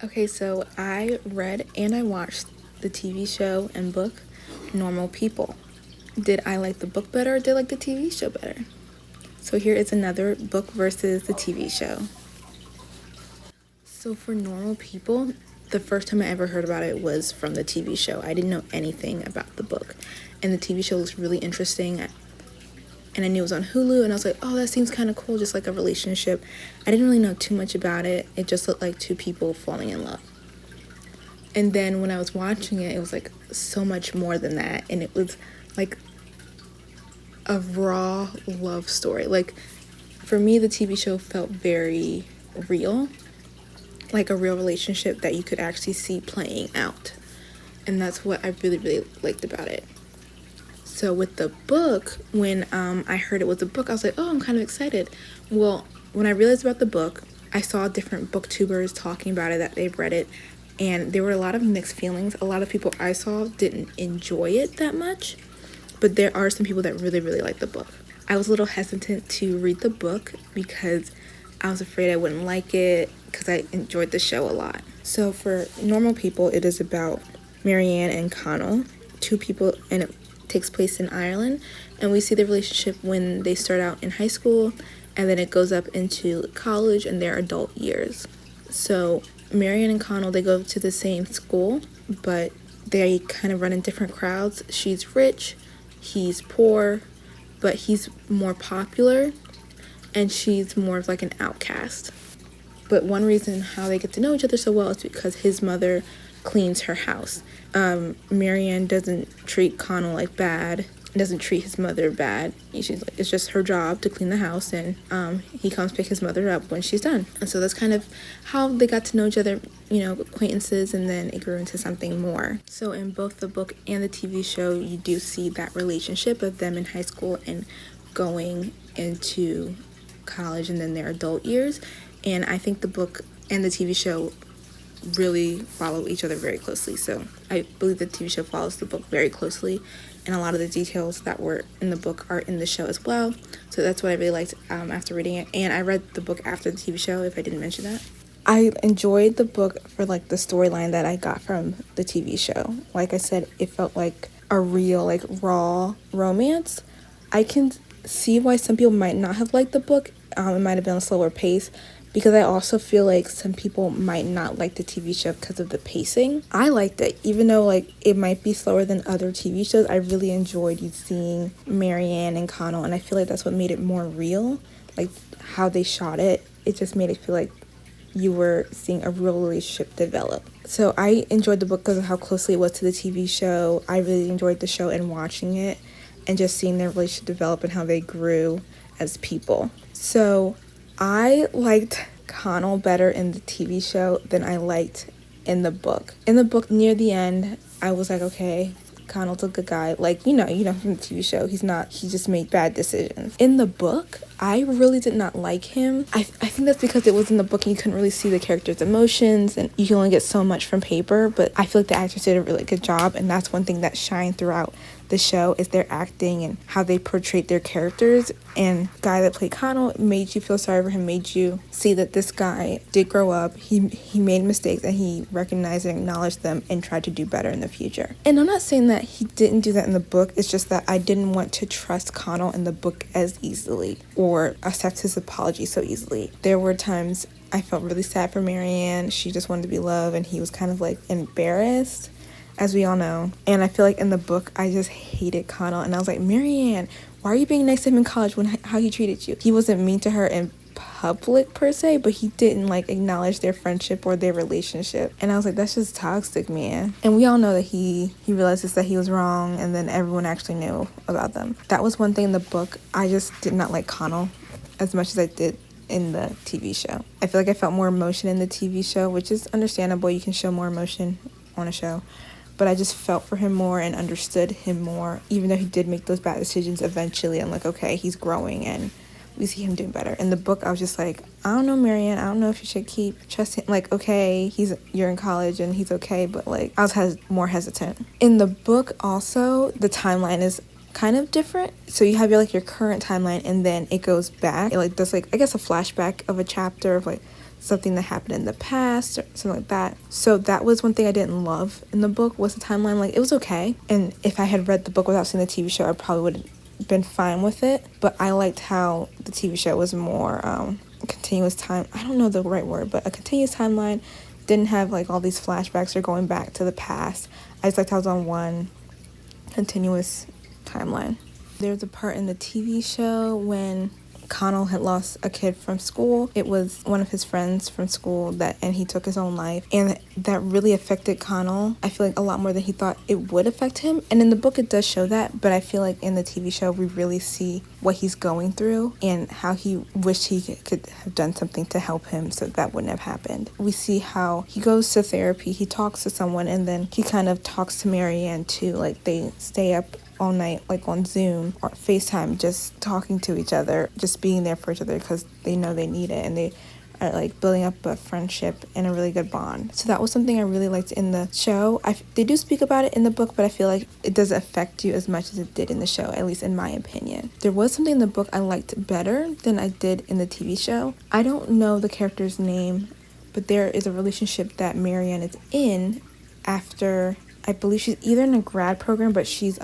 Okay, so I read and I watched the TV show and book Normal People. Did I like the book better or did I like the TV show better? So here is another book versus the TV show. So for Normal People, the first time I ever heard about it was from the TV show. I didn't know anything about the book. And the TV show looks really interesting. And I knew it was on Hulu, and I was like, oh, that seems kind of cool, just like a relationship. I didn't really know too much about it. It just looked like two people falling in love. And then when I was watching it, it was like so much more than that. And it was like a raw love story. Like for me, the TV show felt very real, like a real relationship that you could actually see playing out. And that's what I really, really liked about it. So with the book, when I heard it was a book, I was like, oh, I'm kind of excited. Well, when I realized about the book, I saw different booktubers talking about it, that they've read it, and there were a lot of mixed feelings. A lot of people I saw didn't enjoy it that much, but there are some people that really, really like the book. I was a little hesitant to read the book because I was afraid I wouldn't like it because I enjoyed the show a lot. So for Normal People, it is about Marianne and Connell, two people, and it takes place in Ireland, and we see the relationship when they start out in high school, and then it goes up into college and their adult years. So Marianne and Connell, they go to the same school, but they kind of run in different crowds. She's rich, he's poor, but he's more popular, and she's more of like an outcast. But one reason how they get to know each other so well is because his mother cleans her house. Marianne doesn't treat Connell like bad, doesn't treat his mother bad. She's like, it's just her job to clean the house, and he comes pick his mother up when she's done. And so that's kind of how they got to know each other, acquaintances, and then it grew into something more. So in both the book and the TV show, you do see that relationship of them in high school and going into college and then their adult years. And I think the book and the TV show really follow each other very closely. So I believe the TV show follows the book very closely, and a lot of the details that were in the book are in the show as well. So that's what I really liked after reading it. And I read the book after the TV show, if I didn't mention that. I enjoyed the book for like the storyline that I got from the TV show. Like I said, it felt like a real, like raw romance. I can see why some people might not have liked the book. It might have been a slower pace, because I also feel like some people might not like the TV show because of the pacing. I liked it, even though like it might be slower than other TV shows. I really enjoyed seeing Marianne and Connell, and I feel like that's what made it more real. Like how they shot it, it just made it feel like you were seeing a real relationship develop. So I enjoyed the book because of how closely it was to the TV show. I really enjoyed the show and watching it, and just seeing their relationship develop and how they grew as people. So I liked Connell better in the TV show than I liked in the book. In the book, near the end, I was like, okay, Connell's a good guy. Like, from the TV show, he just made bad decisions. In the book, I really did not like him. I think that's because it was in the book and you couldn't really see the character's emotions, and you can only get so much from paper, but I feel like the actors did a really good job, and that's one thing that shined throughout the show is their acting and how they portrayed their characters. And the guy that played Connell made you feel sorry for him, made you see that this guy did grow up. He made mistakes, and he recognized and acknowledged them and tried to do better in the future. And I'm not saying that he didn't do that in the book. It's just that I didn't want to trust Connell in the book as easily or accept his apology so easily. There were times I felt really sad for Marianne. She just wanted to be loved, and he was kind of like embarrassed, as we all know. And I feel like in the book, I just hated Connell. And I was like, Marianne, why are you being nice to him in college when how he treated you? He wasn't mean to her in public per se, but he didn't like acknowledge their friendship or their relationship. And I was like, that's just toxic, man. And we all know that he realizes that he was wrong, and then everyone actually knew about them. That was one thing in the book. I just did not like Connell as much as I did in the TV show. I feel like I felt more emotion in the TV show, which is understandable. You can show more emotion on a show. But I just felt for him more and understood him more, even though he did make those bad decisions eventually. I'm like, okay, he's growing, and we see him doing better. In the book, I was just like, I don't know, Marianne. I don't know if you should trust him. Like, okay, you're in college and he's okay, but like, I was more hesitant. In the book, also, the timeline is kind of different. So you have your current timeline, and then it goes back. It does a flashback of a chapter of something that happened in the past or something like that. So that was one thing I didn't love in the book, was the timeline. Like, it was okay, and if I had read the book without seeing the TV show, I probably would have been fine with it. But I liked how the TV show was more continuous time. I don't know the right word, but a continuous timeline. Didn't have like all these flashbacks or going back to the past. I just liked how it was on one continuous timeline. There's a part in the TV show when Connell had lost a kid from school. It was one of his friends from school and he took his own life, and that really affected Connell, I feel like, a lot more than he thought it would affect him. And in the book it does show that, but I feel like in the TV show we really see what he's going through and how he wished he could have done something to help him so that wouldn't have happened. We see how he goes to therapy, he talks to someone, and then he kind of talks to Marianne too. Like, they stay up all night, like on Zoom or FaceTime, just talking to each other, just being there for each other because they know they need it, and they are like building up a friendship and a really good bond. So that was something I really liked in the show. They do speak about it in the book, but I feel like it doesn't affect you as much as it did in the show, at least in my opinion. There was something in the book I liked better than I did in the TV show. I don't know the character's name, but there is a relationship that Marianne is in after, I believe she's either in a grad program, but she's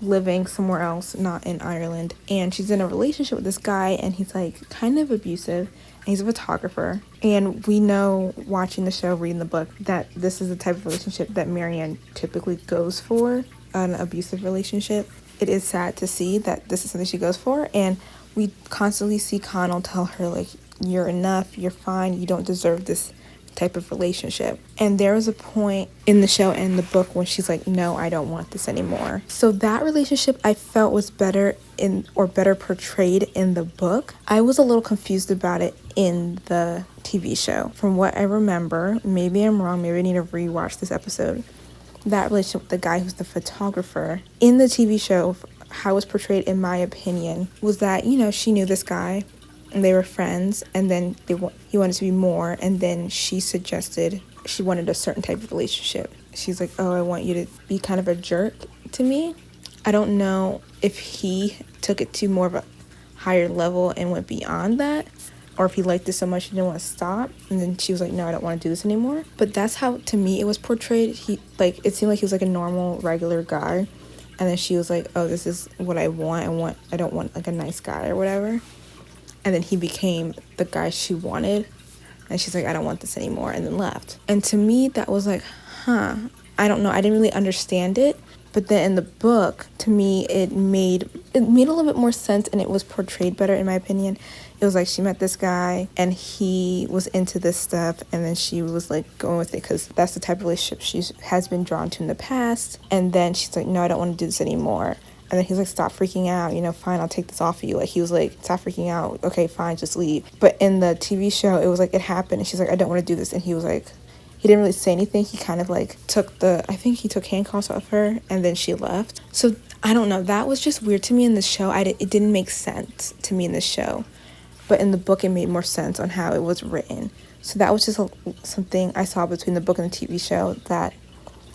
living somewhere else, not in Ireland. And she's in a relationship with this guy, and he's like kind of abusive, and he's a photographer. And we know, watching the show, reading the book, that this is the type of relationship that Marianne typically goes for, an abusive relationship. It is sad to see that this is something she goes for, and we constantly see Connell tell her, like, you're enough, you're fine, you don't deserve this type of relationship. And there was a point in the show and the book when she's like, no, I don't want this anymore. So that relationship I felt was better portrayed in the book. I was a little confused about it in the TV show. From what I remember, maybe I'm wrong, maybe I need to rewatch this episode, that relationship with the guy who's the photographer in the TV show, how it was portrayed, in my opinion, was that, she knew this guy and they were friends, and then he wanted to be more, and then she suggested she wanted a certain type of relationship. She's like, oh, I want you to be kind of a jerk to me. I don't know if he took it to more of a higher level and went beyond that, or if he liked it so much he didn't want to stop, and then she was like, no, I don't want to do this anymore. But that's how, to me, it was portrayed. It seemed like he was like a normal, regular guy, and then she was like, oh, this is what I want. I don't want like a nice guy or whatever. And then he became the guy she wanted. And she's like, I don't want this anymore, and then left. And to me, that was like, I don't know. I didn't really understand it. But then in the book, to me, it made a little bit more sense, and it was portrayed better, in my opinion. It was like she met this guy, and he was into this stuff, and then she was like going with it because that's the type of relationship she has been drawn to in the past. And then she's like, no, I don't want to do this anymore. And then he's like, stop freaking out, fine, I'll take this off of you. Like, he was like, stop freaking out. Okay, fine, just leave. But in the TV show, it was like, it happened. And she's like, I don't want to do this. And he was like, he didn't really say anything. He kind of like I think he took handcuffs off her, and then she left. So I don't know. That was just weird to me in the show. It didn't make sense to me in the show. But in the book, it made more sense on how it was written. So that was just something I saw between the book and the TV show that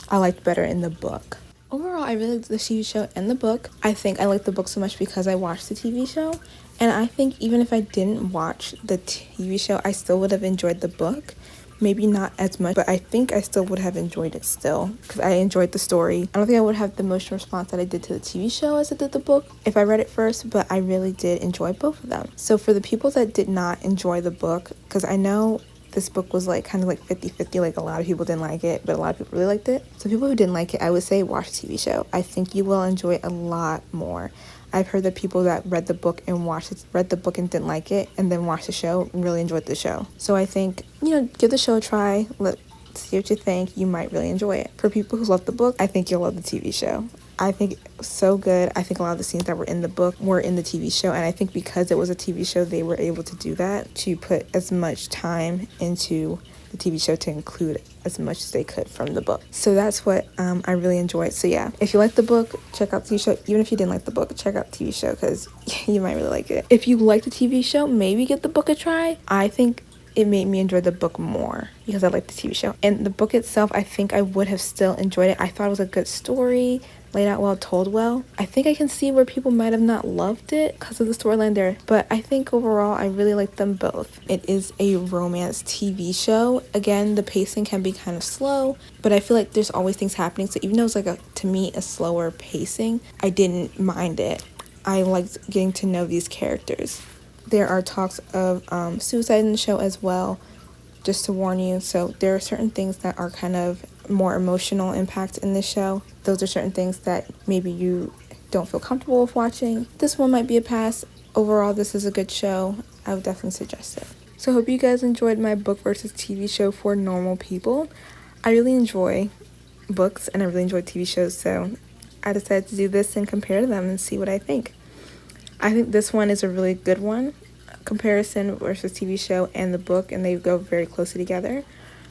I liked better in the book. Overall, I really liked the TV show and the book. I think I liked the book so much because I watched the TV show. And I think even if I didn't watch the TV show, I still would have enjoyed the book. Maybe not as much, but I think I still would have enjoyed it still because I enjoyed the story. I don't think I would have the emotional response that I did to the TV show as I did the book if I read it first, but I really did enjoy both of them. So for the people that did not enjoy the book, because I know this book was like kind of like 50-50, like a lot of people didn't like it, but a lot of people really liked it. So people who didn't like it, I would say watch the TV show. I think you will enjoy it a lot more. I've heard that people that read the book and didn't like it, and then watched the show and really enjoyed the show. So I think, give the show a try. Let's see what you think. You might really enjoy it. For people who love the book, I think you'll love the TV show. I think it was so good. I think a lot of the scenes that were in the book were in the TV show, and I think because it was a TV show, they were able to do that, to put as much time into the TV show to include as much as they could from the book. So that's what I really enjoyed. So yeah, if you like the book, check out the TV show. Even if you didn't like the book, check out the TV show because you might really like it. If you like the TV show, maybe give the book a try. I think it made me enjoy the book more because I liked the TV show. And the book itself, I think I would have still enjoyed it. I thought it was a good story. laid out well, told well. I think I can see where people might have not loved it because of the storyline there, but I think overall I really like them both. It is a romance TV show. Again, the pacing can be kind of slow, but I feel like there's always things happening, so even though it's like to me a slower pacing, I didn't mind it. I liked getting to know these characters. There are talks of suicide in the show as well, just to warn you. So there are certain things that are kind of more emotional impact in this show. Those are certain things that maybe you don't feel comfortable with watching. This one might be a pass. Overall, this is a good show. I would definitely suggest it. So I hope you guys enjoyed my book versus TV show for normal people. I really enjoy books and I really enjoy TV shows, so I decided to do this and compare them and see what I think. I think this one is a really good one, comparison versus TV show and the book, and they go very closely together.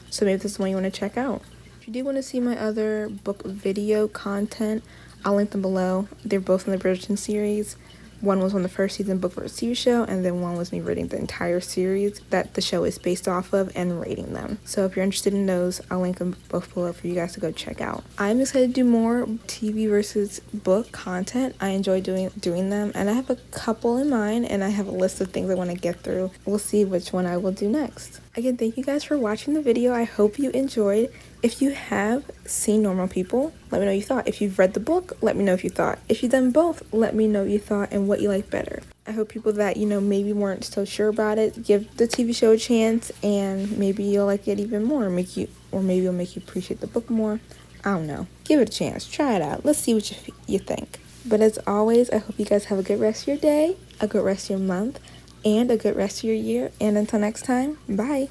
So maybe this is one you want to check out. If you do want to see my other book video content, I'll link them below. They're both in the Bridgerton series. One was on the first season book versus TV show, and then one was me reading the entire series that the show is based off of and rating them. So if you're interested in those, I'll link them both below for you guys to go check out. I'm excited to do more TV versus book content. I enjoy doing them, and I have a couple in mind, and I have a list of things I want to get through. We'll see which one I will do next. Again, thank you guys for watching the video. I hope you enjoyed. If you have seen Normal People, let me know what you thought. If you've read the book, let me know if you thought. If you've done both, let me know what you thought and what you like better. I hope people that, maybe weren't so sure about it, give the TV show a chance, and maybe you'll like it even more, or maybe it'll make you appreciate the book more. I don't know. Give it a chance. Try it out. Let's see what you think. But as always, I hope you guys have a good rest of your day, a good rest of your month, and a good rest of your year. And until next time, bye.